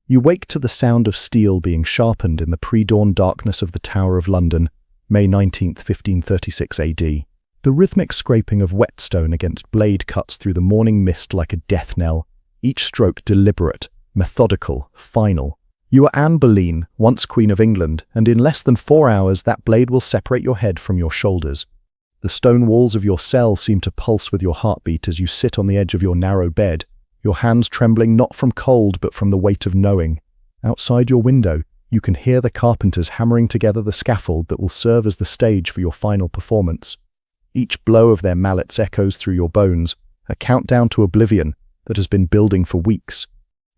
You wake to the sound of steel being sharpened in the pre-dawn darkness of the Tower of London, May 19, 1536 AD. The rhythmic scraping of whetstone against blade cuts through the morning mist like a death knell, each stroke deliberate, methodical, final. You are Anne Boleyn, once Queen of England, and in less than 4 hours that blade will separate your head from your shoulders. The stone walls of your cell seem to pulse with your heartbeat as you sit on the edge of your narrow bed, your hands trembling not from cold but from the weight of knowing. Outside your window, you can hear the carpenters hammering together the scaffold that will serve as the stage for your final performance. Each blow of their mallets echoes through your bones, a countdown to oblivion that has been building for weeks.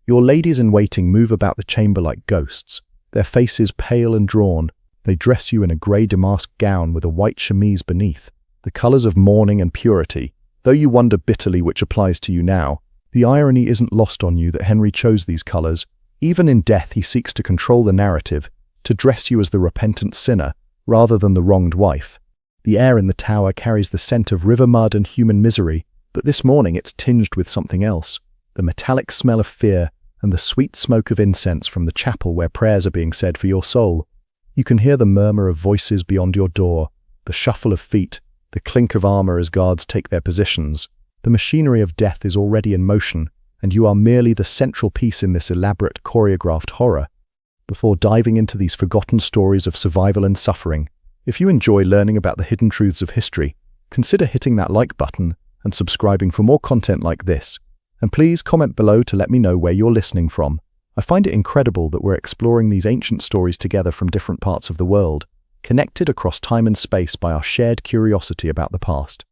Your ladies-in-waiting move about the chamber like ghosts, their faces pale and drawn. They dress you in a grey damask gown with a white chemise beneath, the colours of mourning and purity. Though you wonder bitterly which applies to you now, the irony isn't lost on you that Henry chose these colours. Even in death he seeks to control the narrative, to dress you as the repentant sinner, rather than the wronged wife. The air in the tower carries the scent of river mud and human misery, but this morning it's tinged with something else, the metallic smell of fear and the sweet smoke of incense from the chapel where prayers are being said for your soul. You can hear the murmur of voices beyond your door, the shuffle of feet, the clink of armour as guards take their positions. The machinery of death is already in motion, and you are merely the central piece in this elaborate, choreographed horror. Before diving into these forgotten stories of survival and suffering, if you enjoy learning about the hidden truths of history, consider hitting that like button and subscribing for more content like this. And please comment below to let me know where you're listening from. I find it incredible that we're exploring these ancient stories together from different parts of the world, connected across time and space by our shared curiosity about the past.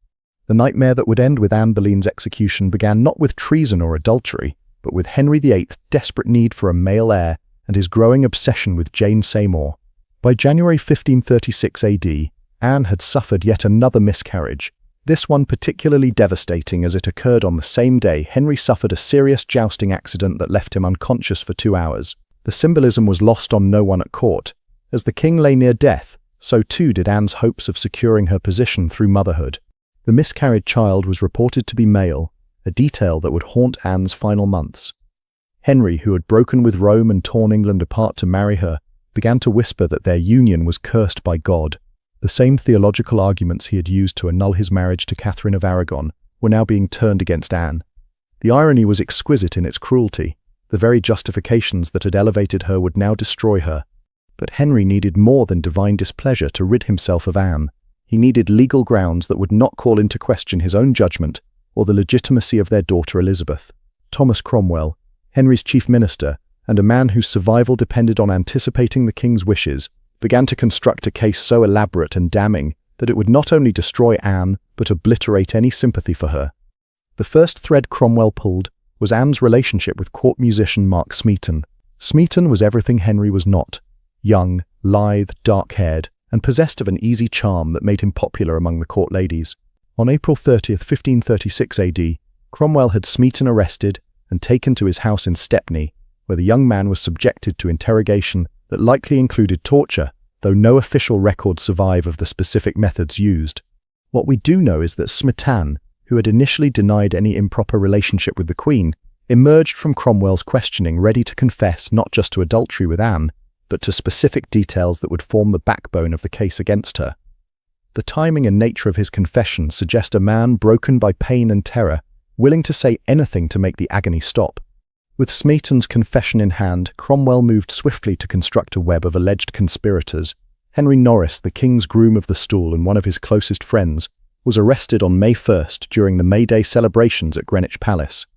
The nightmare that would end with Anne Boleyn's execution began not with treason or adultery, but with Henry VIII's desperate need for a male heir and his growing obsession with Jane Seymour. By January 1536 AD, Anne had suffered yet another miscarriage, this one particularly devastating as it occurred on the same day Henry suffered a serious jousting accident that left him unconscious for 2 hours. The symbolism was lost on no one at court. As the king lay near death, so too did Anne's hopes of securing her position through motherhood. The miscarried child was reported to be male, a detail that would haunt Anne's final months. Henry, who had broken with Rome and torn England apart to marry her, began to whisper that their union was cursed by God. The same theological arguments he had used to annul his marriage to Catherine of Aragon were now being turned against Anne. The irony was exquisite in its cruelty. The very justifications that had elevated her would now destroy her. But Henry needed more than divine displeasure to rid himself of Anne. He needed legal grounds that would not call into question his own judgment or the legitimacy of their daughter Elizabeth. Thomas Cromwell, Henry's chief minister, and a man whose survival depended on anticipating the king's wishes, began to construct a case so elaborate and damning that it would not only destroy Anne, but obliterate any sympathy for her. The first thread Cromwell pulled was Anne's relationship with court musician Mark Smeaton. Smeaton was everything Henry was not: young, lithe, dark-haired, and possessed of an easy charm that made him popular among the court ladies. On April 30, 1536 AD, Cromwell had Smeaton arrested and taken to his house in Stepney, where the young man was subjected to interrogation that likely included torture, though no official records survive of the specific methods used. What we do know is that Smeaton, who had initially denied any improper relationship with the Queen, emerged from Cromwell's questioning ready to confess not just to adultery with Anne, but to specific details that would form the backbone of the case against her. The timing and nature of his confession suggest a man broken by pain and terror, willing to say anything to make the agony stop. With Smeaton's confession in hand, Cromwell moved swiftly to construct a web of alleged conspirators. Henry Norris, the king's groom of the stool and one of his closest friends, was arrested on May 1st during the May Day celebrations at Greenwich Palace.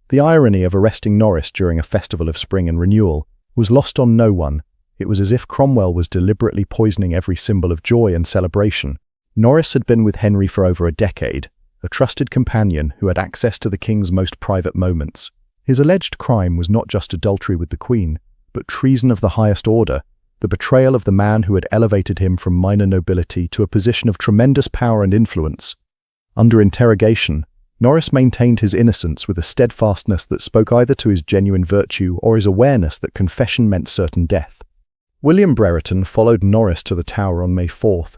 The irony of arresting Norris during a festival of spring and renewal was lost on no one. It was as if Cromwell was deliberately poisoning every symbol of joy and celebration. Norris had been with Henry for over a decade, a trusted companion who had access to the king's most private moments. His alleged crime was not just adultery with the Queen, but treason of the highest order, the betrayal of the man who had elevated him from minor nobility to a position of tremendous power and influence. Under interrogation, Norris maintained his innocence with a steadfastness that spoke either to his genuine virtue or his awareness that confession meant certain death. William Brereton followed Norris to the Tower on May 4th.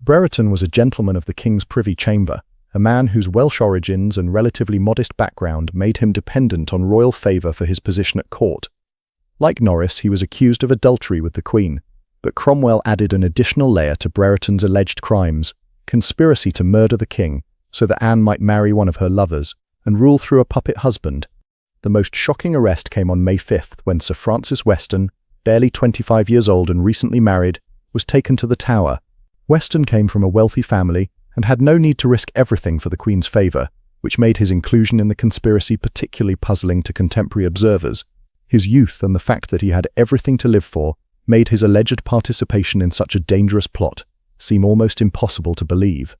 Brereton was a gentleman of the King's Privy Chamber, a man whose Welsh origins and relatively modest background made him dependent on royal favour for his position at court. Like Norris, he was accused of adultery with the Queen, but Cromwell added an additional layer to Brereton's alleged crimes: conspiracy to murder the king so that Anne might marry one of her lovers and rule through a puppet husband. The most shocking arrest came on May 5th when Sir Francis Weston, barely 25 years old and recently married, was taken to the Tower. Weston came from a wealthy family and had no need to risk everything for the Queen's favour, which made his inclusion in the conspiracy particularly puzzling to contemporary observers. His youth and the fact that he had everything to live for made his alleged participation in such a dangerous plot seem almost impossible to believe.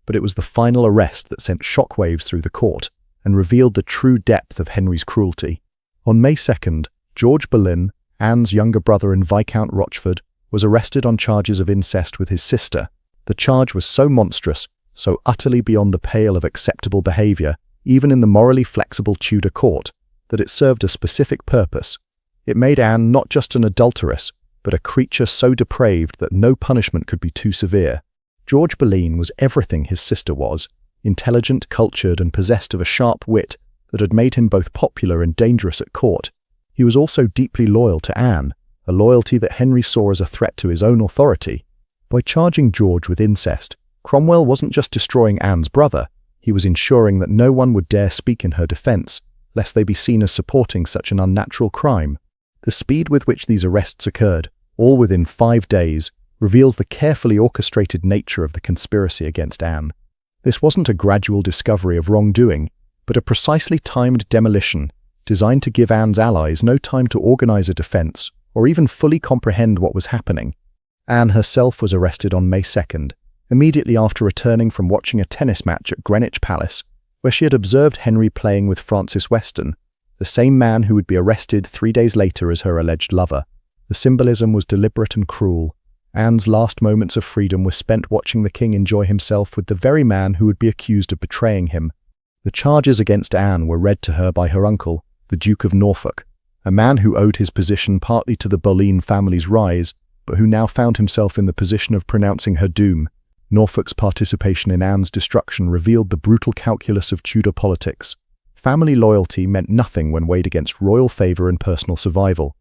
But it was the final arrest that sent shockwaves through the court and revealed the true depth of Henry's cruelty. On May 2nd, George Boleyn, Anne's younger brother and Viscount Rochford, was arrested on charges of incest with his sister. The charge was so monstrous, so utterly beyond the pale of acceptable behaviour, even in the morally flexible Tudor court, that it served a specific purpose. It made Anne not just an adulteress, but a creature so depraved that no punishment could be too severe. George Boleyn was everything his sister was: intelligent, cultured, and possessed of a sharp wit that had made him both popular and dangerous at court. He was also deeply loyal to Anne, a loyalty that Henry saw as a threat to his own authority. By charging George with incest, Cromwell wasn't just destroying Anne's brother, he was ensuring that no one would dare speak in her defence, lest they be seen as supporting such an unnatural crime. The speed with which these arrests occurred, all within 5 days, reveals the carefully orchestrated nature of the conspiracy against Anne. This wasn't a gradual discovery of wrongdoing, but a precisely timed demolition, designed to give Anne's allies no time to organise a defence or even fully comprehend what was happening. Anne herself was arrested on May 2nd, immediately after returning from watching a tennis match at Greenwich Palace, where she had observed Henry playing with Francis Weston, the same man who would be arrested 3 days later as her alleged lover. The symbolism was deliberate and cruel. Anne's last moments of freedom were spent watching the king enjoy himself with the very man who would be accused of betraying him. The charges against Anne were read to her by her uncle, the Duke of Norfolk, a man who owed his position partly to the Boleyn family's rise, but who now found himself in the position of pronouncing her doom. Norfolk's participation in Anne's destruction revealed the brutal calculus of Tudor politics. Family loyalty meant nothing when weighed against royal favour and personal survival.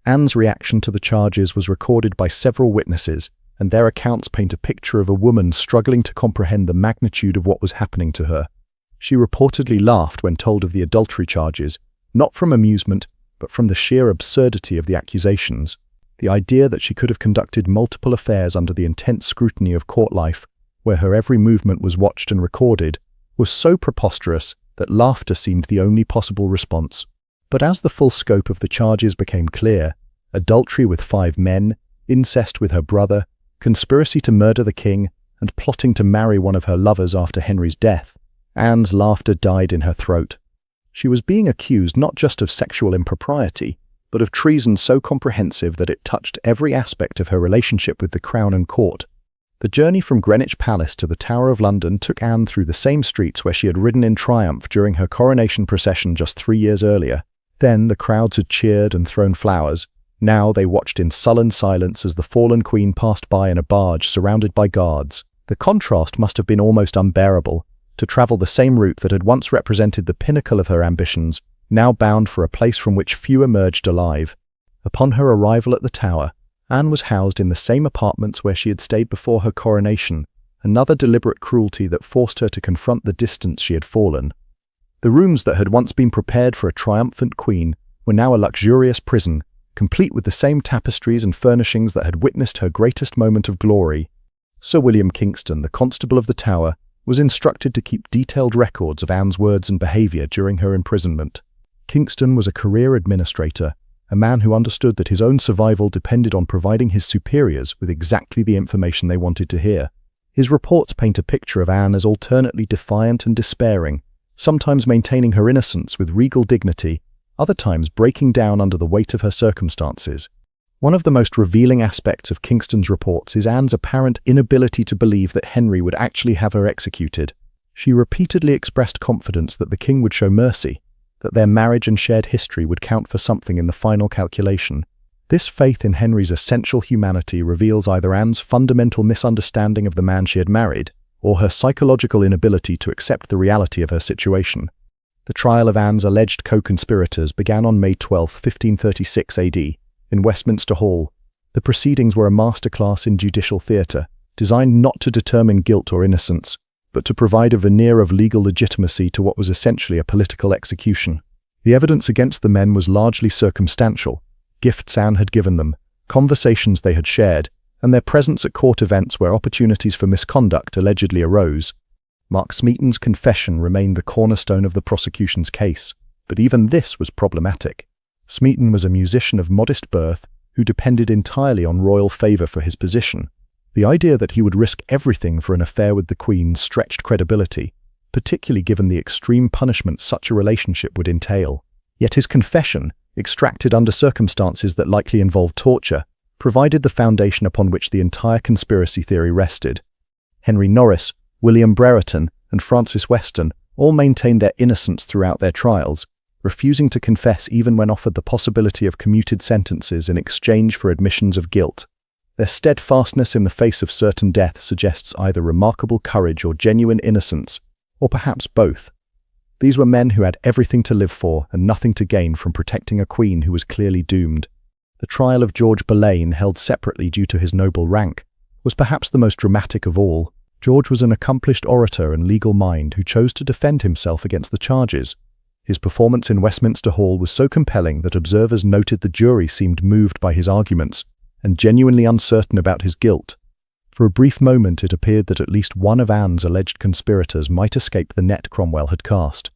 Anne's reaction to the charges was recorded by several witnesses, and their accounts paint a picture of a woman struggling to comprehend the magnitude of what was happening to her. She reportedly laughed when told of the adultery charges, not from amusement, but from the sheer absurdity of the accusations. The idea that she could have conducted multiple affairs under the intense scrutiny of court life, where her every movement was watched and recorded, was so preposterous that laughter seemed the only possible response. But as the full scope of the charges became clear, adultery with 5 men, incest with her brother, conspiracy to murder the king, and plotting to marry one of her lovers after Henry's death, Anne's laughter died in her throat. She was being accused not just of sexual impropriety, but of treason so comprehensive that it touched every aspect of her relationship with the crown and court. The journey from Greenwich Palace to the Tower of London took Anne through the same streets where she had ridden in triumph during her coronation procession just 3 years earlier. Then the crowds had cheered and thrown flowers. Now they watched in sullen silence as the fallen queen passed by in a barge surrounded by guards. The contrast must have been almost unbearable, to travel the same route that had once represented the pinnacle of her ambitions, now bound for a place from which few emerged alive. Upon her arrival at the Tower, Anne was housed in the same apartments where she had stayed before her coronation, another deliberate cruelty that forced her to confront the distance she had fallen. The rooms that had once been prepared for a triumphant queen were now a luxurious prison, complete with the same tapestries and furnishings that had witnessed her greatest moment of glory. Sir William Kingston, the Constable of the Tower, was instructed to keep detailed records of Anne's words and behaviour during her imprisonment. Kingston was a career administrator, a man who understood that his own survival depended on providing his superiors with exactly the information they wanted to hear. His reports paint a picture of Anne as alternately defiant and despairing, sometimes maintaining her innocence with regal dignity, other times breaking down under the weight of her circumstances. One of the most revealing aspects of Kingston's reports is Anne's apparent inability to believe that Henry would actually have her executed. She repeatedly expressed confidence that the king would show mercy, that their marriage and shared history would count for something in the final calculation. This faith in Henry's essential humanity reveals either Anne's fundamental misunderstanding of the man she had married, or her psychological inability to accept the reality of her situation. The trial of Anne's alleged co-conspirators began on May 12, 1536 AD, in Westminster Hall. The proceedings were a masterclass in judicial theatre, designed not to determine guilt or innocence, but to provide a veneer of legal legitimacy to what was essentially a political execution. The evidence against the men was largely circumstantial: gifts Anne had given them, conversations they had shared, and their presence at court events where opportunities for misconduct allegedly arose. Mark Smeaton's confession remained the cornerstone of the prosecution's case, but even this was problematic. Smeaton was a musician of modest birth who depended entirely on royal favour for his position. The idea that he would risk everything for an affair with the Queen stretched credibility, particularly given the extreme punishment such a relationship would entail. Yet his confession, extracted under circumstances that likely involved torture, provided the foundation upon which the entire conspiracy theory rested. Henry Norris, William Brereton, and Francis Weston all maintained their innocence throughout their trials, refusing to confess even when offered the possibility of commuted sentences in exchange for admissions of guilt. Their steadfastness in the face of certain death suggests either remarkable courage or genuine innocence, or perhaps both. These were men who had everything to live for and nothing to gain from protecting a queen who was clearly doomed. The trial of George Boleyn, held separately due to his noble rank, was perhaps the most dramatic of all. George was an accomplished orator and legal mind who chose to defend himself against the charges. His performance in Westminster Hall was so compelling that observers noted the jury seemed moved by his arguments and genuinely uncertain about his guilt. For a brief moment it appeared that at least one of Anne's alleged conspirators might escape the net Cromwell had cast.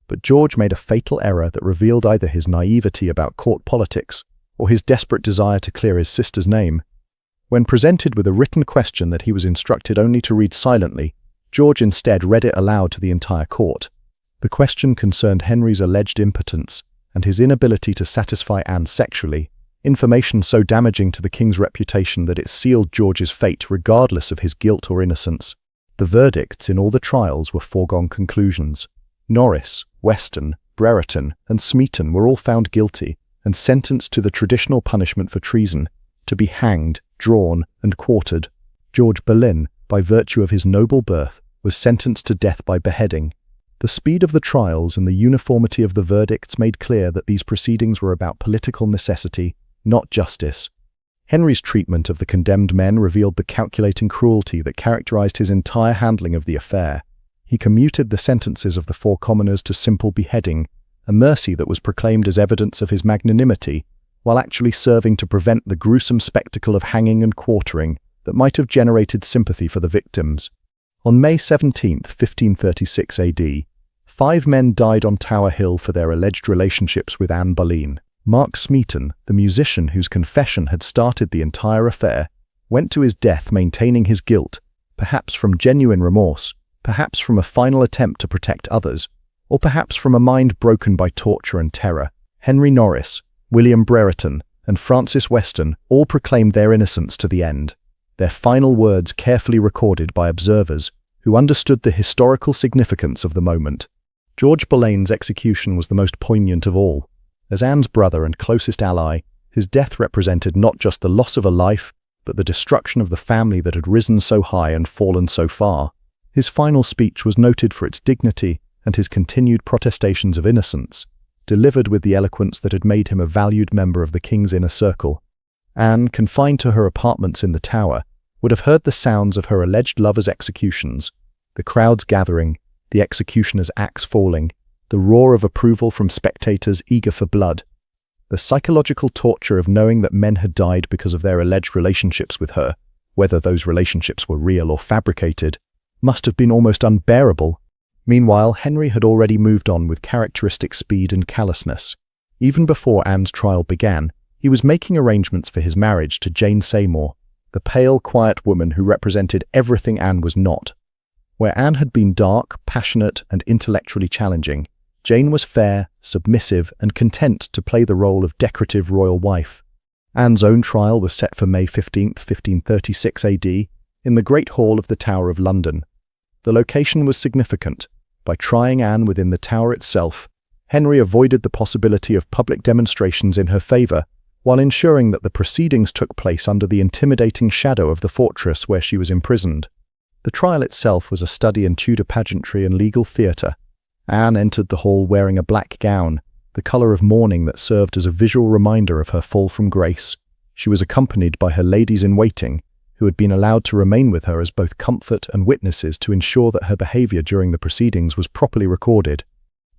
But George made a fatal error that revealed either his naivety about court politics or his desperate desire to clear his sister's name. When presented with a written question that he was instructed only to read silently, George instead read it aloud to the entire court. The question concerned Henry's alleged impotence and his inability to satisfy Anne sexually, information so damaging to the king's reputation that it sealed George's fate regardless of his guilt or innocence. The verdicts in all the trials were foregone conclusions. Norris, Weston, Brereton, and Smeaton were all found guilty and sentenced to the traditional punishment for treason, to be hanged, drawn, and quartered. George Boleyn, by virtue of his noble birth, was sentenced to death by beheading. The speed of the trials and the uniformity of the verdicts made clear that these proceedings were about political necessity, not justice. Henry's treatment of the condemned men revealed the calculating cruelty that characterized his entire handling of the affair. He commuted the sentences of the four commoners to simple beheading, a mercy that was proclaimed as evidence of his magnanimity, while actually serving to prevent the gruesome spectacle of hanging and quartering that might have generated sympathy for the victims. On May 17, 1536 AD, 5 men died on Tower Hill for their alleged relationships with Anne Boleyn. Mark Smeaton, the musician whose confession had started the entire affair, went to his death maintaining his guilt, perhaps from genuine remorse, perhaps from a final attempt to protect others, or perhaps from a mind broken by torture and terror. Henry Norris, William Brereton, and Francis Weston all proclaimed their innocence to the end, their final words carefully recorded by observers who understood the historical significance of the moment. George Boleyn's execution was the most poignant of all. As Anne's brother and closest ally, his death represented not just the loss of a life, but the destruction of the family that had risen so high and fallen so far. His final speech was noted for its dignity and his continued protestations of innocence, delivered with the eloquence that had made him a valued member of the king's inner circle. Anne, confined to her apartments in the Tower, would have heard the sounds of her alleged lover's executions, the crowds gathering, the executioner's axe falling, the roar of approval from spectators eager for blood. The psychological torture of knowing that men had died because of their alleged relationships with her, whether those relationships were real or fabricated, must have been almost unbearable. Meanwhile, Henry had already moved on with characteristic speed and callousness. Even before Anne's trial began, he was making arrangements for his marriage to Jane Seymour, the pale, quiet woman who represented everything Anne was not. Where Anne had been dark, passionate, and intellectually challenging, Jane was fair, submissive, and content to play the role of decorative royal wife. Anne's own trial was set for May 15, 1536 AD, in the Great Hall of the Tower of London. The location was significant. By trying Anne within the Tower itself, Henry avoided the possibility of public demonstrations in her favour, while ensuring that the proceedings took place under the intimidating shadow of the fortress where she was imprisoned. The trial itself was a study in Tudor pageantry and legal theatre. Anne entered the hall wearing a black gown, the colour of mourning that served as a visual reminder of her fall from grace. She was accompanied by her ladies-in-waiting, who had been allowed to remain with her as both comfort and witnesses to ensure that her behaviour during the proceedings was properly recorded.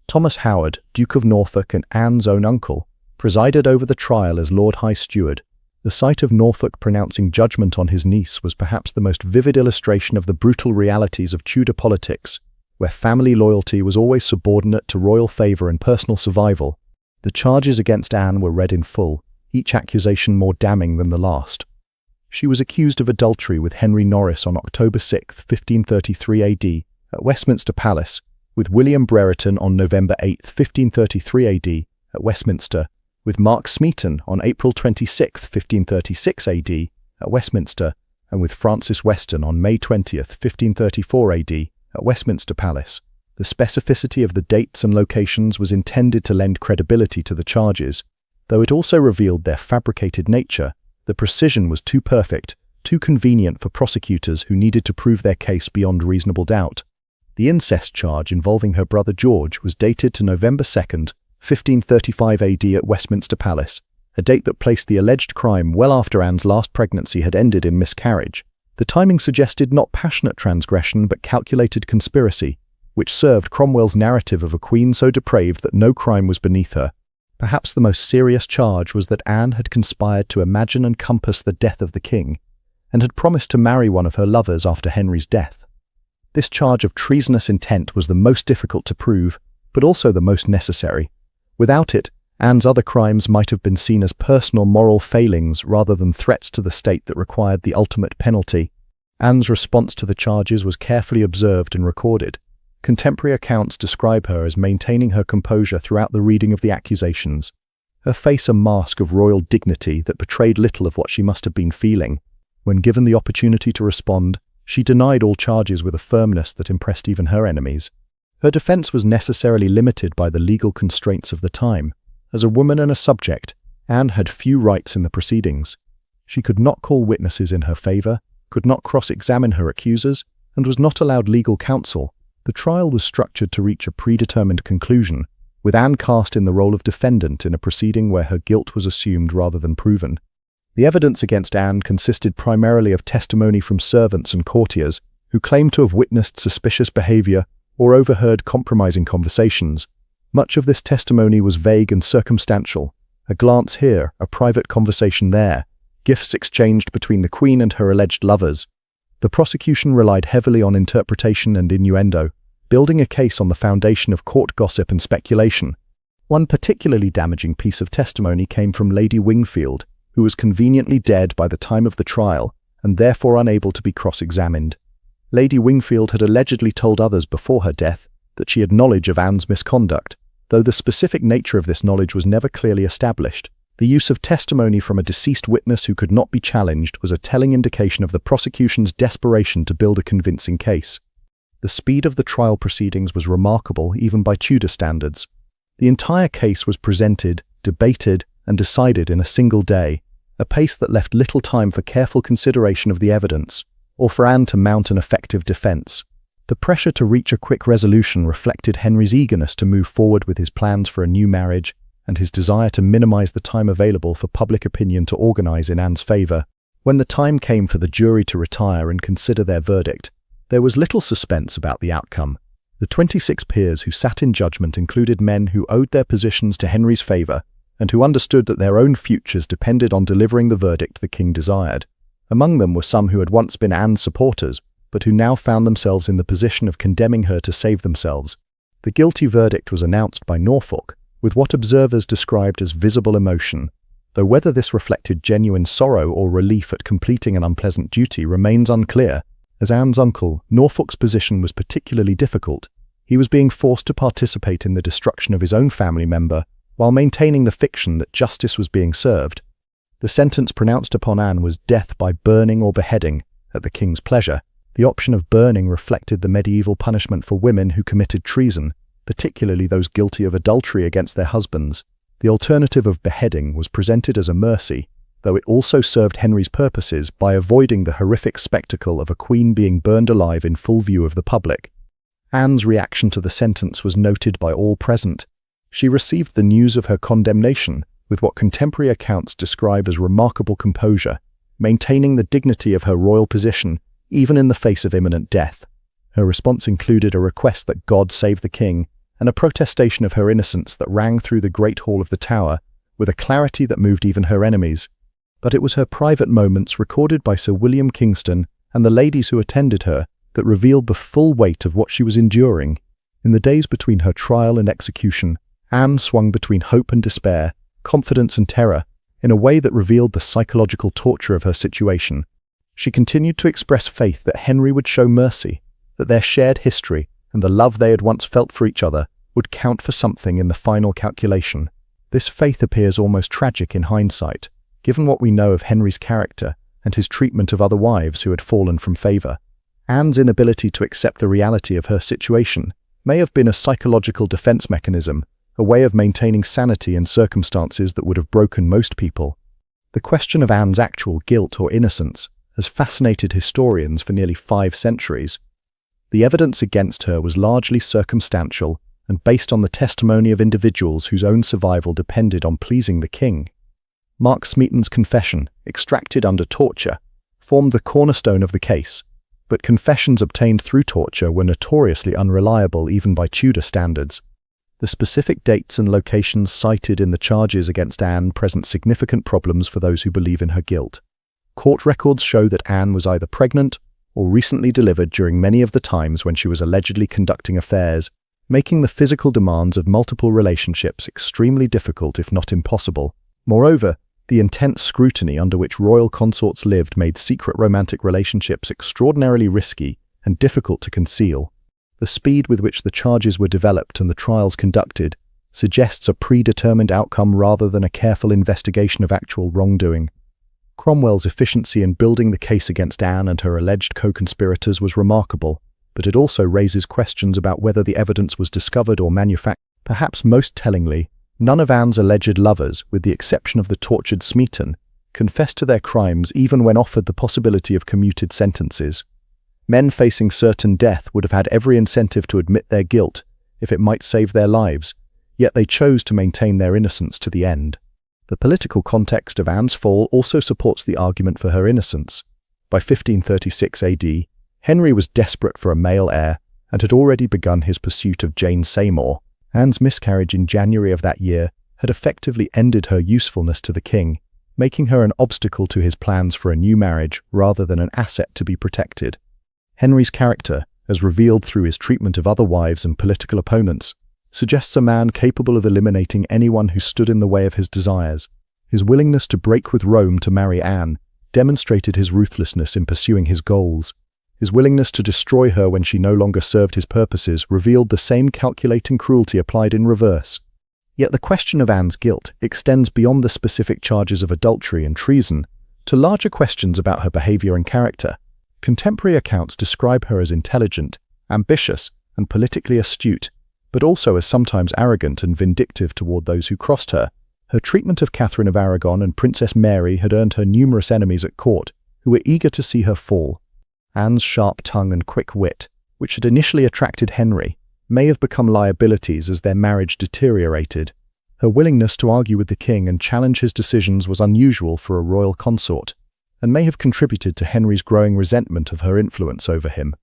Thomas Howard, Duke of Norfolk and Anne's own uncle, presided over the trial as Lord High Steward. The sight of Norfolk pronouncing judgment on his niece was perhaps the most vivid illustration of the brutal realities of Tudor politics, where family loyalty was always subordinate to royal favour and personal survival. The charges against Anne were read in full, each accusation more damning than the last. She was accused of adultery with Henry Norris on October 6, 1533 AD, at Westminster Palace, with William Brereton on November 8, 1533 AD, at Westminster, with Mark Smeaton on April 26, 1536 AD, at Westminster, and with Francis Weston on May 20, 1534 AD, at Westminster Palace. The specificity of the dates and locations was intended to lend credibility to the charges. Though it also revealed their fabricated nature, the precision was too perfect, too convenient for prosecutors who needed to prove their case beyond reasonable doubt. The incest charge involving her brother George was dated to November 2, 1535 AD at Westminster Palace, a date that placed the alleged crime well after Anne's last pregnancy had ended in miscarriage. The timing suggested not passionate transgression but calculated conspiracy, which served Cromwell's narrative of a queen so depraved that no crime was beneath her. Perhaps the most serious charge was that Anne had conspired to imagine and compass the death of the king, and had promised to marry one of her lovers after Henry's death. This charge of treasonous intent was the most difficult to prove, but also the most necessary. Without it, Anne's other crimes might have been seen as personal moral failings rather than threats to the state that required the ultimate penalty. Anne's response to the charges was carefully observed and recorded. Contemporary accounts describe her as maintaining her composure throughout the reading of the accusations, her face a mask of royal dignity that betrayed little of what she must have been feeling. When given the opportunity to respond, she denied all charges with a firmness that impressed even her enemies. Her defense was necessarily limited by the legal constraints of the time. As a woman and a subject, Anne had few rights in the proceedings. She could not call witnesses in her favor, could not cross-examine her accusers, and was not allowed legal counsel. The trial was structured to reach a predetermined conclusion, with Anne cast in the role of defendant in a proceeding where her guilt was assumed rather than proven. The evidence against Anne consisted primarily of testimony from servants and courtiers who claimed to have witnessed suspicious behavior or overheard compromising conversations. Much of this testimony was vague and circumstantial. A glance here, a private conversation there, gifts exchanged between the Queen and her alleged lovers. The prosecution relied heavily on interpretation and innuendo, building a case on the foundation of court gossip and speculation. One particularly damaging piece of testimony came from Lady Wingfield, who was conveniently dead by the time of the trial and therefore unable to be cross-examined. Lady Wingfield had allegedly told others before her death that she had knowledge of Anne's misconduct, though the specific nature of this knowledge was never clearly established. The use of testimony from a deceased witness who could not be challenged was a telling indication of the prosecution's desperation to build a convincing case. The speed of the trial proceedings was remarkable even by Tudor standards. The entire case was presented, debated, and decided in a single day, a pace that left little time for careful consideration of the evidence, or for Anne to mount an effective defense. The pressure to reach a quick resolution reflected Henry's eagerness to move forward with his plans for a new marriage and his desire to minimize the time available for public opinion to organize in Anne's favor. When the time came for the jury to retire and consider their verdict, there was little suspense about the outcome. The 26 peers who sat in judgment included men who owed their positions to Henry's favor and who understood that their own futures depended on delivering the verdict the king desired. Among them were some who had once been Anne's supporters, but who now found themselves in the position of condemning her to save themselves. The guilty verdict was announced by Norfolk, with what observers described as visible emotion, though whether this reflected genuine sorrow or relief at completing an unpleasant duty remains unclear. As Anne's uncle, Norfolk's position was particularly difficult. He was being forced to participate in the destruction of his own family member, while maintaining the fiction that justice was being served. The sentence pronounced upon Anne was death by burning or beheading, at the king's pleasure. The option of burning reflected the medieval punishment for women who committed treason, particularly those guilty of adultery against their husbands. The alternative of beheading was presented as a mercy, though it also served Henry's purposes by avoiding the horrific spectacle of a queen being burned alive in full view of the public. Anne's reaction to the sentence was noted by all present. She received the news of her condemnation with what contemporary accounts describe as remarkable composure, maintaining the dignity of her royal position even in the face of imminent death. Her response included a request that God save the king and a protestation of her innocence that rang through the great hall of the Tower with a clarity that moved even her enemies. But it was her private moments recorded by Sir William Kingston and the ladies who attended her that revealed the full weight of what she was enduring. In the days between her trial and execution, Anne swung between hope and despair, confidence and terror, in a way that revealed the psychological torture of her situation. She continued to express faith that Henry would show mercy, that their shared history and the love they had once felt for each other would count for something in the final calculation. This faith appears almost tragic in hindsight, given what we know of Henry's character and his treatment of other wives who had fallen from favour. Anne's inability to accept the reality of her situation may have been a psychological defence mechanism, a way of maintaining sanity in circumstances that would have broken most people. The question of Anne's actual guilt or innocence has fascinated historians for nearly 5 centuries. The evidence against her was largely circumstantial and based on the testimony of individuals whose own survival depended on pleasing the king. Mark Smeaton's confession, extracted under torture, formed the cornerstone of the case, but confessions obtained through torture were notoriously unreliable even by Tudor standards. The specific dates and locations cited in the charges against Anne present significant problems for those who believe in her guilt. Court records show that Anne was either pregnant or recently delivered during many of the times when she was allegedly conducting affairs, making the physical demands of multiple relationships extremely difficult if not impossible. Moreover, the intense scrutiny under which royal consorts lived made secret romantic relationships extraordinarily risky and difficult to conceal. The speed with which the charges were developed and the trials conducted suggests a predetermined outcome rather than a careful investigation of actual wrongdoing. Cromwell's efficiency in building the case against Anne and her alleged co-conspirators was remarkable, but it also raises questions about whether the evidence was discovered or manufactured. Perhaps most tellingly, none of Anne's alleged lovers, with the exception of the tortured Smeaton, confessed to their crimes even when offered the possibility of commuted sentences. Men facing certain death would have had every incentive to admit their guilt if it might save their lives, yet they chose to maintain their innocence to the end. The political context of Anne's fall also supports the argument for her innocence. By 1536 AD, Henry was desperate for a male heir and had already begun his pursuit of Jane Seymour. Anne's miscarriage in January of that year had effectively ended her usefulness to the king, making her an obstacle to his plans for a new marriage rather than an asset to be protected. Henry's character, as revealed through his treatment of other wives and political opponents, suggests a man capable of eliminating anyone who stood in the way of his desires. His willingness to break with Rome to marry Anne demonstrated his ruthlessness in pursuing his goals. His willingness to destroy her when she no longer served his purposes revealed the same calculating cruelty applied in reverse. Yet the question of Anne's guilt extends beyond the specific charges of adultery and treason to larger questions about her behavior and character. Contemporary accounts describe her as intelligent, ambitious, and politically astute, but also as sometimes arrogant and vindictive toward those who crossed her. Her treatment of Catherine of Aragon and Princess Mary had earned her numerous enemies at court, who were eager to see her fall. Anne's sharp tongue and quick wit, which had initially attracted Henry, may have become liabilities as their marriage deteriorated. Her willingness to argue with the king and challenge his decisions was unusual for a royal consort, and may have contributed to Henry's growing resentment of her influence over him.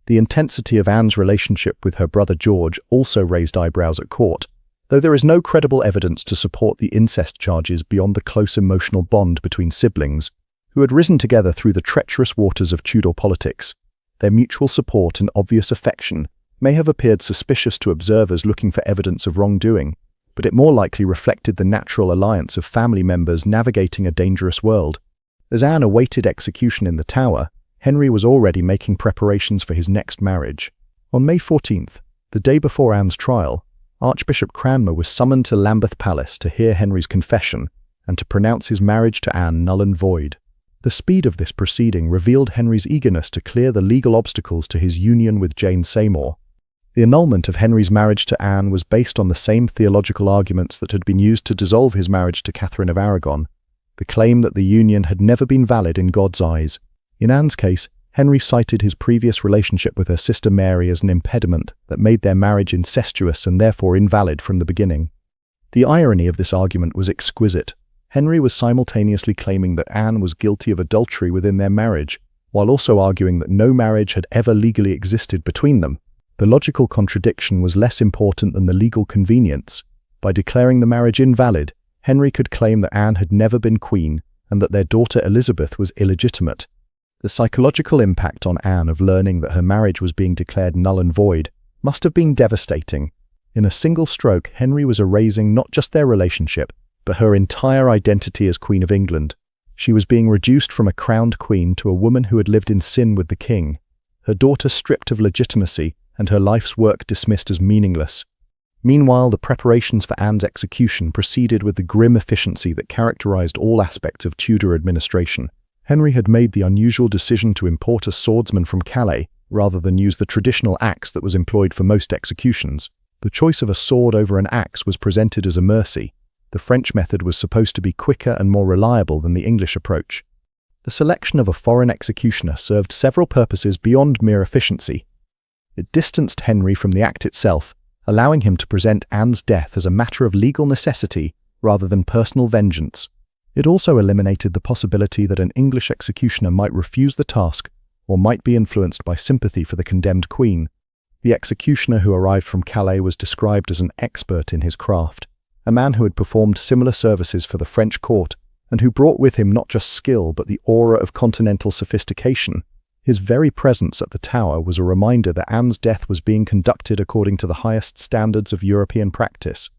The intensity of Anne's relationship with her brother George also raised eyebrows at court, though there is no credible evidence to support the incest charges beyond the close emotional bond between siblings, who had risen together through the treacherous waters of Tudor politics. Their mutual support and obvious affection may have appeared suspicious to observers looking for evidence of wrongdoing, but it more likely reflected the natural alliance of family members navigating a dangerous world. As Anne awaited execution in the Tower, Henry was already making preparations for his next marriage. On May 14th, the day before Anne's trial, Archbishop Cranmer was summoned to Lambeth Palace to hear Henry's confession and to pronounce his marriage to Anne null and void. The speed of this proceeding revealed Henry's eagerness to clear the legal obstacles to his union with Jane Seymour. The annulment of Henry's marriage to Anne was based on the same theological arguments that had been used to dissolve his marriage to Catherine of Aragon, the claim that the union had never been valid in God's eyes. In Anne's case, Henry cited his previous relationship with her sister Mary as an impediment that made their marriage incestuous and therefore invalid from the beginning. The irony of this argument was exquisite. Henry was simultaneously claiming that Anne was guilty of adultery within their marriage, while also arguing that no marriage had ever legally existed between them. The logical contradiction was less important than the legal convenience. By declaring the marriage invalid, Henry could claim that Anne had never been queen and that their daughter Elizabeth was illegitimate. The psychological impact on Anne of learning that her marriage was being declared null and void must have been devastating. In a single stroke, Henry was erasing not just their relationship, but her entire identity as Queen of England. She was being reduced from a crowned queen to a woman who had lived in sin with the king, her daughter stripped of legitimacy and her life's work dismissed as meaningless. Meanwhile, the preparations for Anne's execution proceeded with the grim efficiency that characterized all aspects of Tudor administration. Henry had made the unusual decision to import a swordsman from Calais, rather than use the traditional axe that was employed for most executions. The choice of a sword over an axe was presented as a mercy. The French method was supposed to be quicker and more reliable than the English approach. The selection of a foreign executioner served several purposes beyond mere efficiency. It distanced Henry from the act itself, allowing him to present Anne's death as a matter of legal necessity rather than personal vengeance. It also eliminated the possibility that an English executioner might refuse the task or might be influenced by sympathy for the condemned queen. The executioner who arrived from Calais was described as an expert in his craft, a man who had performed similar services for the French court and who brought with him not just skill but the aura of continental sophistication. His very presence at the Tower was a reminder that Anne's death was being conducted according to the highest standards of European practice.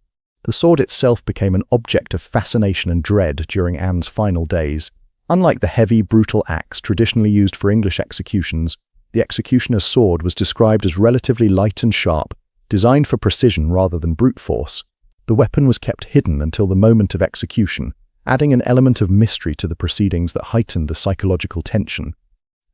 The sword itself became an object of fascination and dread during Anne's final days. Unlike the heavy, brutal axe traditionally used for English executions, the executioner's sword was described as relatively light and sharp, designed for precision rather than brute force. The weapon was kept hidden until the moment of execution, adding an element of mystery to the proceedings that heightened the psychological tension.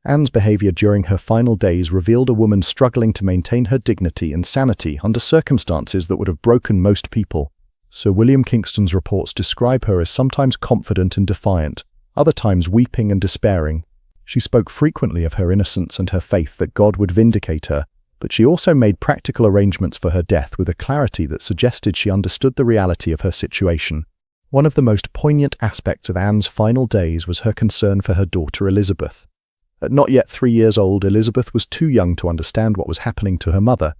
Anne's behavior during her final days revealed a woman struggling to maintain her dignity and sanity under circumstances that would have broken most people. Sir William Kingston's reports describe her as sometimes confident and defiant, other times weeping and despairing. She spoke frequently of her innocence and her faith that God would vindicate her, but she also made practical arrangements for her death with a clarity that suggested she understood the reality of her situation. One of the most poignant aspects of Anne's final days was her concern for her daughter Elizabeth. At not yet 3 years old, Elizabeth was too young to understand what was happening to her mother,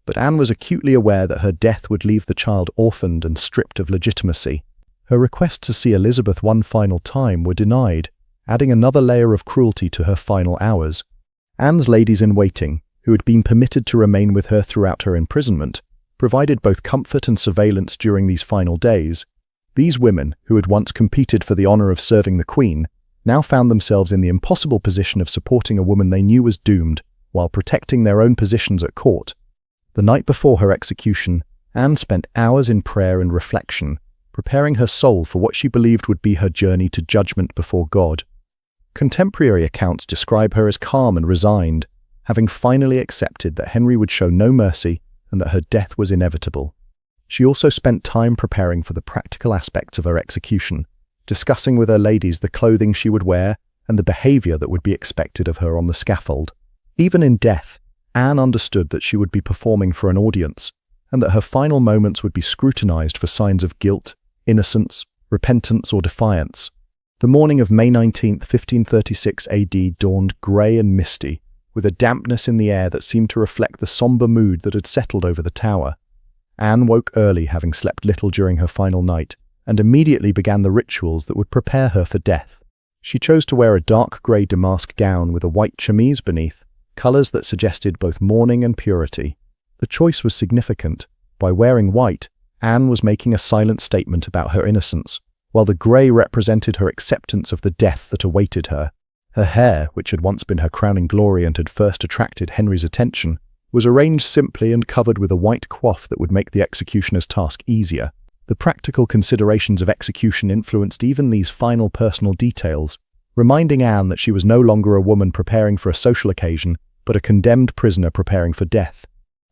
but Anne was acutely aware that her death would leave the child orphaned and stripped of legitimacy. Her requests to see Elizabeth one final time were denied, adding another layer of cruelty to her final hours. Anne's ladies-in-waiting, who had been permitted to remain with her throughout her imprisonment, provided both comfort and surveillance during these final days. These women, who had once competed for the honor of serving the Queen, now found themselves in the impossible position of supporting a woman they knew was doomed, while protecting their own positions at court. The night before her execution, Anne spent hours in prayer and reflection, preparing her soul for what she believed would be her journey to judgment before God. Contemporary accounts describe her as calm and resigned, having finally accepted that Henry would show no mercy and that her death was inevitable. She also spent time preparing for the practical aspects of her execution, discussing with her ladies the clothing she would wear and the behavior that would be expected of her on the scaffold. Even in death, Anne understood that she would be performing for an audience, and that her final moments would be scrutinized for signs of guilt, innocence, repentance, or defiance. The morning of May 19, 1536 AD dawned grey and misty, with a dampness in the air that seemed to reflect the somber mood that had settled over the Tower. Anne woke early, having slept little during her final night, and immediately began the rituals that would prepare her for death. She chose to wear a dark grey damask gown with a white chemise beneath, colours that suggested both mourning and purity. The choice was significant. By wearing white, Anne was making a silent statement about her innocence, while the grey represented her acceptance of the death that awaited her. Her hair, which had once been her crowning glory and had first attracted Henry's attention, was arranged simply and covered with a white coif that would make the executioner's task easier. The practical considerations of execution influenced even these final personal details, reminding Anne that she was no longer a woman preparing for a social occasion, but a condemned prisoner preparing for death.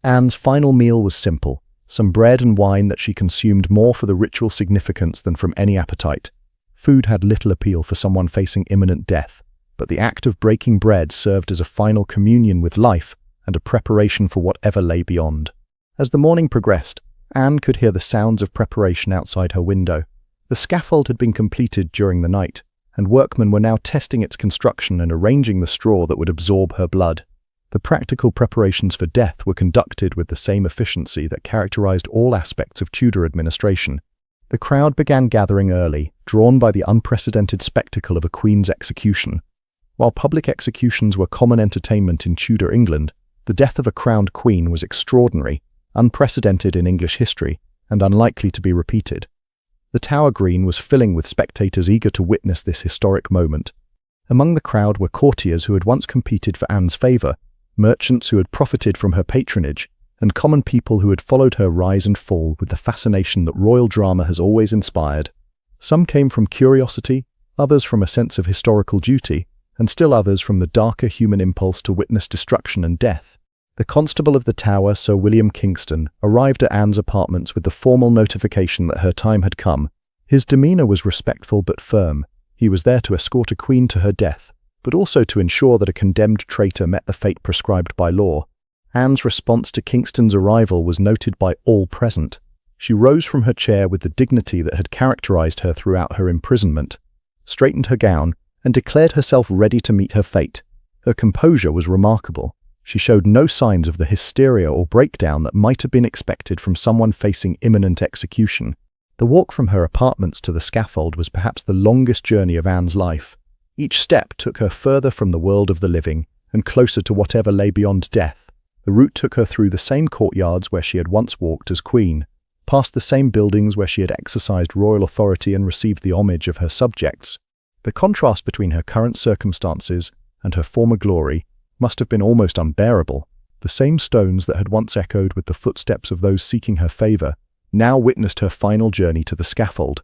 Anne's final meal was simple, some bread and wine that she consumed more for the ritual significance than from any appetite. Food had little appeal for someone facing imminent death, but the act of breaking bread served as a final communion with life and a preparation for whatever lay beyond. As the morning progressed, Anne could hear the sounds of preparation outside her window. The scaffold had been completed during the night, and workmen were now testing its construction and arranging the straw that would absorb her blood. The practical preparations for death were conducted with the same efficiency that characterized all aspects of Tudor administration. The crowd began gathering early, drawn by the unprecedented spectacle of a queen's execution. While public executions were common entertainment in Tudor England, the death of a crowned queen was extraordinary, unprecedented in English history, and unlikely to be repeated. The Tower Green was filling with spectators eager to witness this historic moment. Among the crowd were courtiers who had once competed for Anne's favour, merchants who had profited from her patronage, and common people who had followed her rise and fall with the fascination that royal drama has always inspired. Some came from curiosity, others from a sense of historical duty, and still others from the darker human impulse to witness destruction and death. The Constable of the Tower, Sir William Kingston, arrived at Anne's apartments with the formal notification that her time had come. His demeanour was respectful but firm. He was there to escort a queen to her death, but also to ensure that a condemned traitor met the fate prescribed by law. Anne's response to Kingston's arrival was noted by all present. She rose from her chair with the dignity that had characterized her throughout her imprisonment, straightened her gown, and declared herself ready to meet her fate. Her composure was remarkable. She showed no signs of the hysteria or breakdown that might have been expected from someone facing imminent execution. The walk from her apartments to the scaffold was perhaps the longest journey of Anne's life. Each step took her further from the world of the living and closer to whatever lay beyond death. The route took her through the same courtyards where she had once walked as queen, past the same buildings where she had exercised royal authority and received the homage of her subjects. The contrast between her current circumstances and her former glory must have been almost unbearable. The same stones that had once echoed with the footsteps of those seeking her favour now witnessed her final journey to the scaffold.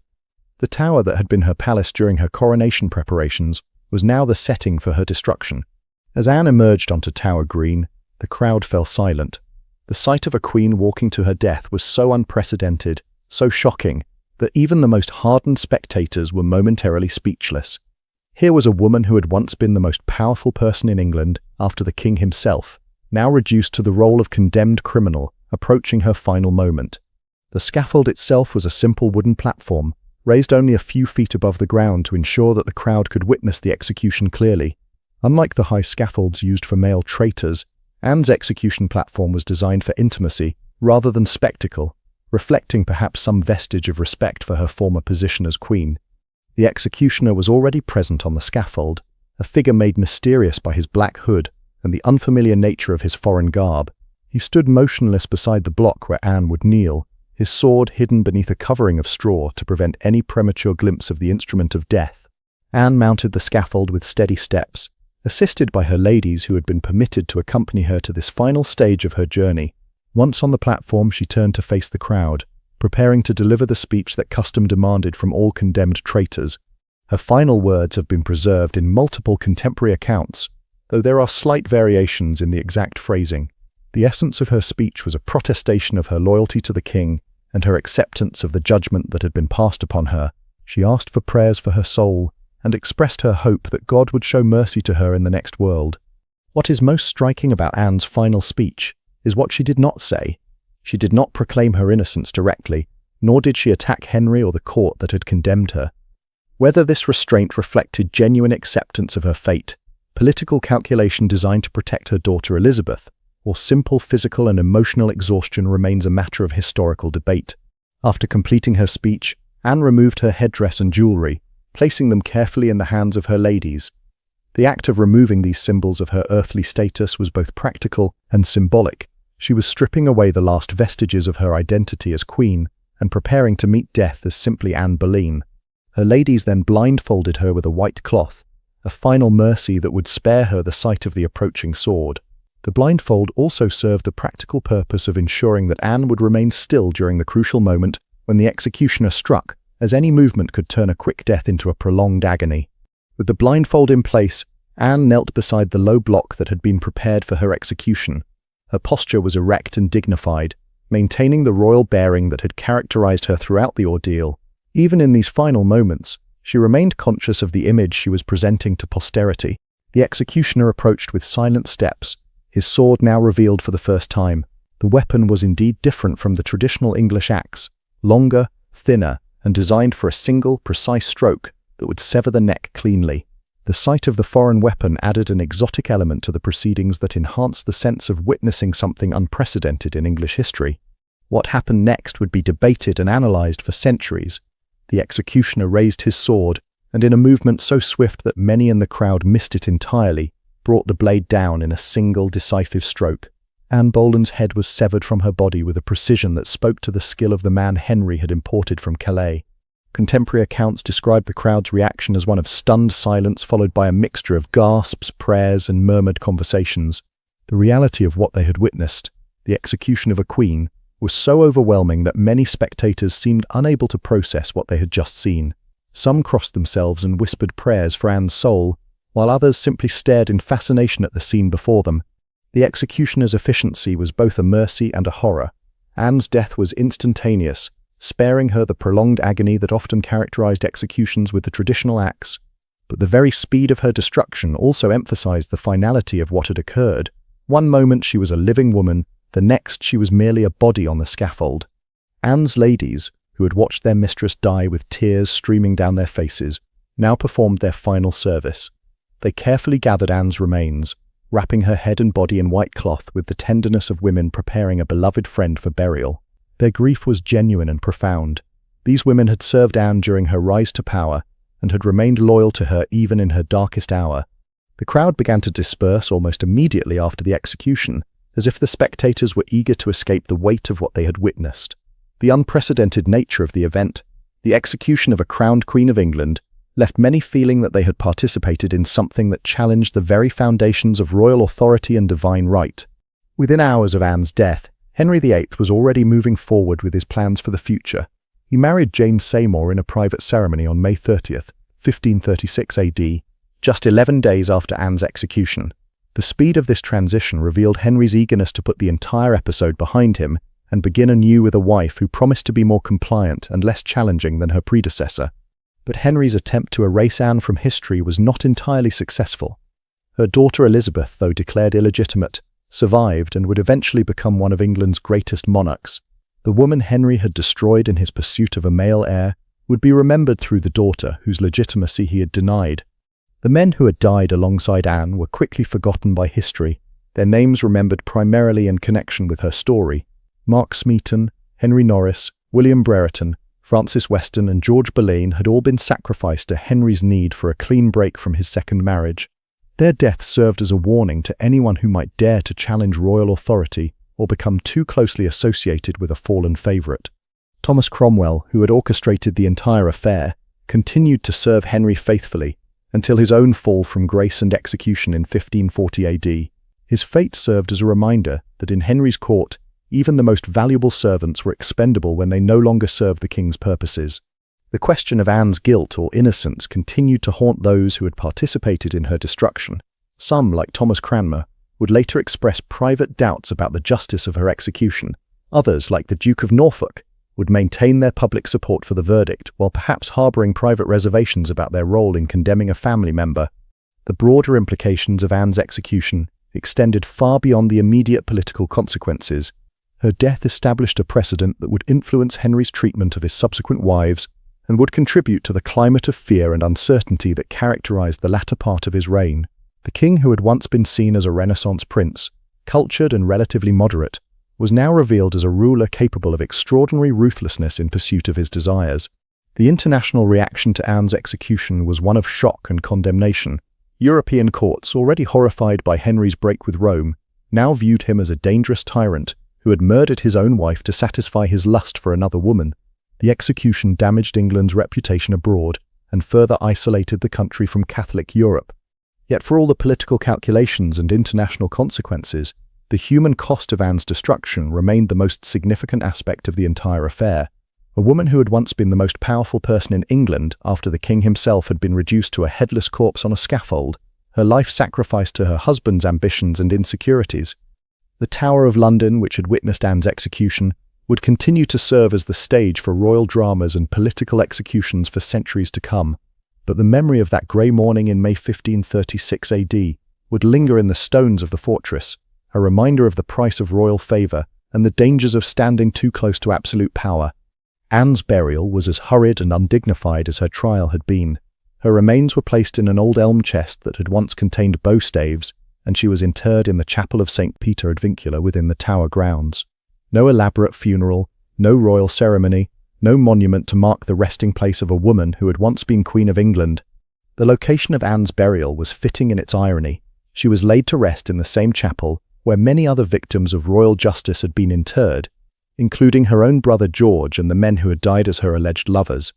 The tower that had been her palace during her coronation preparations was now the setting for her destruction. As Anne emerged onto Tower Green, the crowd fell silent. The sight of a queen walking to her death was so unprecedented, so shocking, that even the most hardened spectators were momentarily speechless. Here was a woman who had once been the most powerful person in England after the king himself, now reduced to the role of condemned criminal, approaching her final moment. The scaffold itself was a simple wooden platform, raised only a few feet above the ground to ensure that the crowd could witness the execution clearly. Unlike the high scaffolds used for male traitors, Anne's execution platform was designed for intimacy rather than spectacle, reflecting perhaps some vestige of respect for her former position as queen. The executioner was already present on the scaffold, a figure made mysterious by his black hood and the unfamiliar nature of his foreign garb. He stood motionless beside the block where Anne would kneel, his sword hidden beneath a covering of straw to prevent any premature glimpse of the instrument of death. Anne mounted the scaffold with steady steps, assisted by her ladies who had been permitted to accompany her to this final stage of her journey. Once on the platform, she turned to face the crowd, preparing to deliver the speech that custom demanded from all condemned traitors. Her final words have been preserved in multiple contemporary accounts, though there are slight variations in the exact phrasing. The essence of her speech was a protestation of her loyalty to the king and her acceptance of the judgment that had been passed upon her. She asked for prayers for her soul and expressed her hope that God would show mercy to her in the next world. What is most striking about Anne's final speech is what she did not say. She did not proclaim her innocence directly, nor did she attack Henry or the court that had condemned her. Whether this restraint reflected genuine acceptance of her fate, political calculation designed to protect her daughter Elizabeth, or simple physical and emotional exhaustion remains a matter of historical debate. After completing her speech, Anne removed her headdress and jewellery, placing them carefully in the hands of her ladies. The act of removing these symbols of her earthly status was both practical and symbolic. She was stripping away the last vestiges of her identity as queen and preparing to meet death as simply Anne Boleyn. Her ladies then blindfolded her with a white cloth, a final mercy that would spare her the sight of the approaching sword. The blindfold also served the practical purpose of ensuring that Anne would remain still during the crucial moment when the executioner struck, as any movement could turn a quick death into a prolonged agony. With the blindfold in place, Anne knelt beside the low block that had been prepared for her execution. Her posture was erect and dignified, maintaining the royal bearing that had characterized her throughout the ordeal. Even in these final moments, She remained conscious of the image she was presenting to posterity. The executioner approached with silent steps, his sword now revealed for the first time. The weapon was indeed different from the traditional English axe, longer, thinner, and designed for a single, precise stroke that would sever the neck cleanly. The sight of the foreign weapon added an exotic element to the proceedings that enhanced the sense of witnessing something unprecedented in English history. What happened next would be debated and analyzed for centuries. The executioner raised his sword, and in a movement so swift that many in the crowd missed it entirely, brought the blade down in a single decisive stroke. Anne Boleyn's head was severed from her body with a precision that spoke to the skill of the man Henry had imported from Calais. Contemporary accounts describe the crowd's reaction as one of stunned silence followed by a mixture of gasps, prayers, and murmured conversations. The reality of what they had witnessed, the execution of a queen, was so overwhelming that many spectators seemed unable to process what they had just seen. Some crossed themselves and whispered prayers for Anne's soul, while others simply stared in fascination at the scene before them. The executioner's efficiency was both a mercy and a horror. Anne's death was instantaneous, sparing her the prolonged agony that often characterized executions with the traditional axe. But the very speed of her destruction also emphasized the finality of what had occurred. One moment she was a living woman, the next she was merely a body on the scaffold. Anne's ladies, who had watched their mistress die with tears streaming down their faces, now performed their final service. They carefully gathered Anne's remains, wrapping her head and body in white cloth with the tenderness of women preparing a beloved friend for burial. Their grief was genuine and profound. These women had served Anne during her rise to power and had remained loyal to her even in her darkest hour. The crowd began to disperse almost immediately after the execution, as if the spectators were eager to escape the weight of what they had witnessed. The unprecedented nature of the event, the execution of a crowned Queen of England, left many feeling that they had participated in something that challenged the very foundations of royal authority and divine right. Within hours of Anne's death, Henry VIII was already moving forward with his plans for the future. He married Jane Seymour in a private ceremony on May 30th, 1536 AD, just 11 days after Anne's execution. The speed of this transition revealed Henry's eagerness to put the entire episode behind him and begin anew with a wife who promised to be more compliant and less challenging than her predecessor. But Henry's attempt to erase Anne from history was not entirely successful. Her daughter Elizabeth, though declared illegitimate, survived and would eventually become one of England's greatest monarchs. The woman Henry had destroyed in his pursuit of a male heir would be remembered through the daughter whose legitimacy he had denied. The men who had died alongside Anne were quickly forgotten by history, their names remembered primarily in connection with her story. Mark Smeaton, Henry Norris, William Brereton, Francis Weston and George Boleyn had all been sacrificed to Henry's need for a clean break from his second marriage. Their death served as a warning to anyone who might dare to challenge royal authority or become too closely associated with a fallen favourite. Thomas Cromwell, who had orchestrated the entire affair, continued to serve Henry faithfully until his own fall from grace and execution in 1540 AD. His fate served as a reminder that in Henry's court, even the most valuable servants were expendable when they no longer served the king's purposes. The question of Anne's guilt or innocence continued to haunt those who had participated in her destruction. Some, like Thomas Cranmer, would later express private doubts about the justice of her execution. Others, like the Duke of Norfolk, would maintain their public support for the verdict, while perhaps harbouring private reservations about their role in condemning a family member. The broader implications of Anne's execution extended far beyond the immediate political consequences. Her death established a precedent that would influence Henry's treatment of his subsequent wives and would contribute to the climate of fear and uncertainty that characterized the latter part of his reign. The king, who had once been seen as a Renaissance prince, cultured and relatively moderate, was now revealed as a ruler capable of extraordinary ruthlessness in pursuit of his desires. The international reaction to Anne's execution was one of shock and condemnation. European courts, already horrified by Henry's break with Rome, now viewed him as a dangerous tyrant who had murdered his own wife to satisfy his lust for another woman. The execution damaged England's reputation abroad and further isolated the country from Catholic Europe. Yet for all the political calculations and international consequences, the human cost of Anne's destruction remained the most significant aspect of the entire affair. A woman who had once been the most powerful person in England after the king himself had been reduced to a headless corpse on a scaffold, her life sacrificed to her husband's ambitions and insecurities. The Tower of London, which had witnessed Anne's execution, would continue to serve as the stage for royal dramas and political executions for centuries to come. but the memory of that grey morning in May 1536 AD would linger in the stones of the fortress, a reminder of the price of royal favour and the dangers of standing too close to absolute power. Anne's burial was as hurried and undignified as her trial had been. Her remains were placed in an old elm chest that had once contained bow staves, and she was interred in the chapel of St. Peter ad Vincula within the Tower grounds. No elaborate funeral, no royal ceremony, no monument to mark the resting place of a woman who had once been Queen of England. The location of Anne's burial was fitting in its irony. She was laid to rest in the same chapel where many other victims of royal justice had been interred, including her own brother George and the men who had died as her alleged lovers.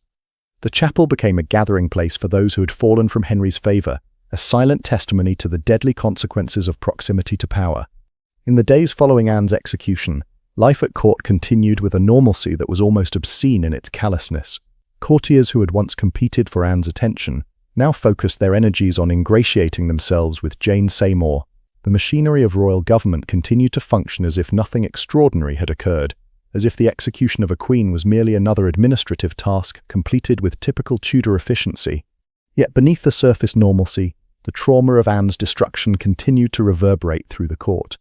The chapel became a gathering place for those who had fallen from Henry's favour, a silent testimony to the deadly consequences of proximity to power. In the days following Anne's execution, life at court continued with a normalcy that was almost obscene in its callousness. Courtiers who had once competed for Anne's attention now focused their energies on ingratiating themselves with Jane Seymour. The machinery of royal government continued to function as if nothing extraordinary had occurred, as if the execution of a queen was merely another administrative task completed with typical Tudor efficiency. Yet beneath the surface normalcy, the trauma of Anne's destruction continued to reverberate through the court.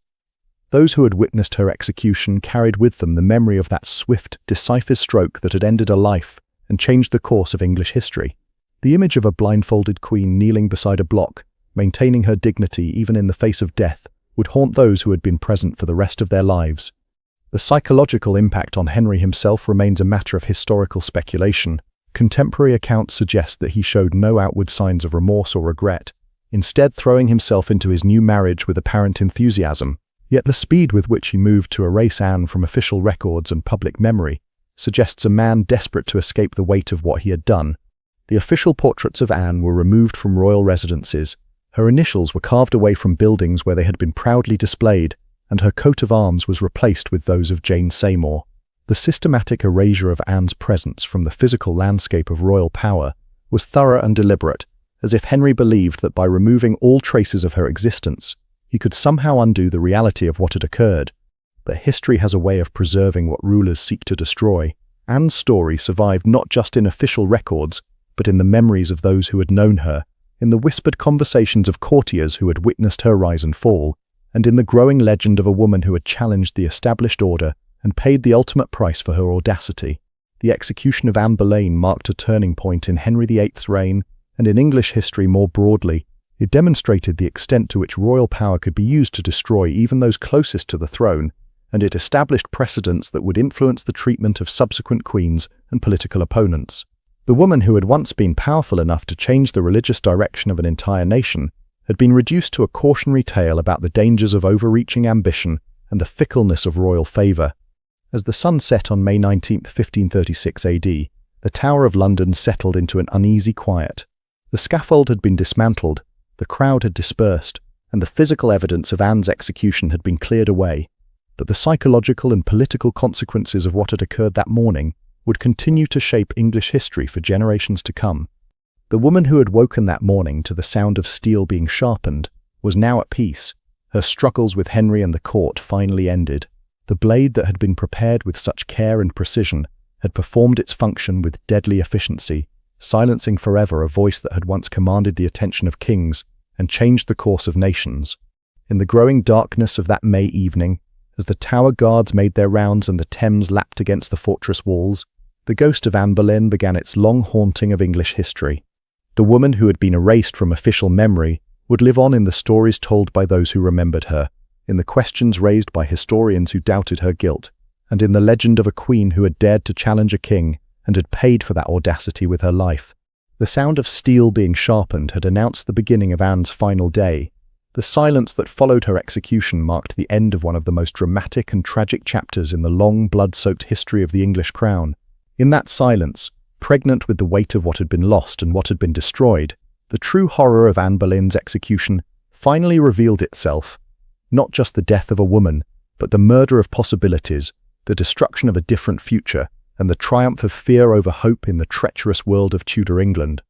Those who had witnessed her execution carried with them the memory of that swift, decisive stroke that had ended a life and changed the course of English history. The image of a blindfolded queen kneeling beside a block, maintaining her dignity even in the face of death, would haunt those who had been present for the rest of their lives. The psychological impact on Henry himself remains a matter of historical speculation. Contemporary accounts suggest that he showed no outward signs of remorse or regret, instead throwing himself into his new marriage with apparent enthusiasm. Yet the speed with which he moved to erase Anne from official records and public memory suggests a man desperate to escape the weight of what he had done. The official portraits of Anne were removed from royal residences, her initials were carved away from buildings where they had been proudly displayed, and her coat of arms was replaced with those of Jane Seymour. The systematic erasure of Anne's presence from the physical landscape of royal power was thorough and deliberate, as if Henry believed that by removing all traces of her existence, he could somehow undo the reality of what had occurred. But history has a way of preserving what rulers seek to destroy. Anne's story survived not just in official records, but in the memories of those who had known her, in the whispered conversations of courtiers who had witnessed her rise and fall, and in the growing legend of a woman who had challenged the established order and paid the ultimate price for her audacity. The execution of Anne Boleyn marked a turning point in Henry VIII's reign, and in English history more broadly. It demonstrated the extent to which royal power could be used to destroy even those closest to the throne, and it established precedents that would influence the treatment of subsequent queens and political opponents. The woman who had once been powerful enough to change the religious direction of an entire nation had been reduced to a cautionary tale about the dangers of overreaching ambition and the fickleness of royal favour. As the sun set on May 19, 1536 AD, the Tower of London settled into an uneasy quiet. The scaffold had been dismantled, the crowd had dispersed, and the physical evidence of Anne's execution had been cleared away. But the psychological and political consequences of what had occurred that morning would continue to shape English history for generations to come. The woman who had woken that morning to the sound of steel being sharpened was now at peace. Her struggles with Henry and the court finally ended. The blade that had been prepared with such care and precision had performed its function with deadly efficiency, silencing forever a voice that had once commanded the attention of kings and changed the course of nations. In the growing darkness of that May evening, as the Tower guards made their rounds and the Thames lapped against the fortress walls, the ghost of Anne Boleyn began its long haunting of English history. The woman who had been erased from official memory would live on in the stories told by those who remembered her, in the questions raised by historians who doubted her guilt, and in the legend of a queen who had dared to challenge a king and had paid for that audacity with her life. The sound of steel being sharpened had announced the beginning of Anne's final day. The silence that followed her execution marked the end of one of the most dramatic and tragic chapters in the long, blood-soaked history of the English crown. In that silence, pregnant with the weight of what had been lost and what had been destroyed, the true horror of Anne Boleyn's execution finally revealed itself. Not just the death of a woman, but the murder of possibilities, the destruction of a different future, and the triumph of fear over hope in the treacherous world of Tudor England.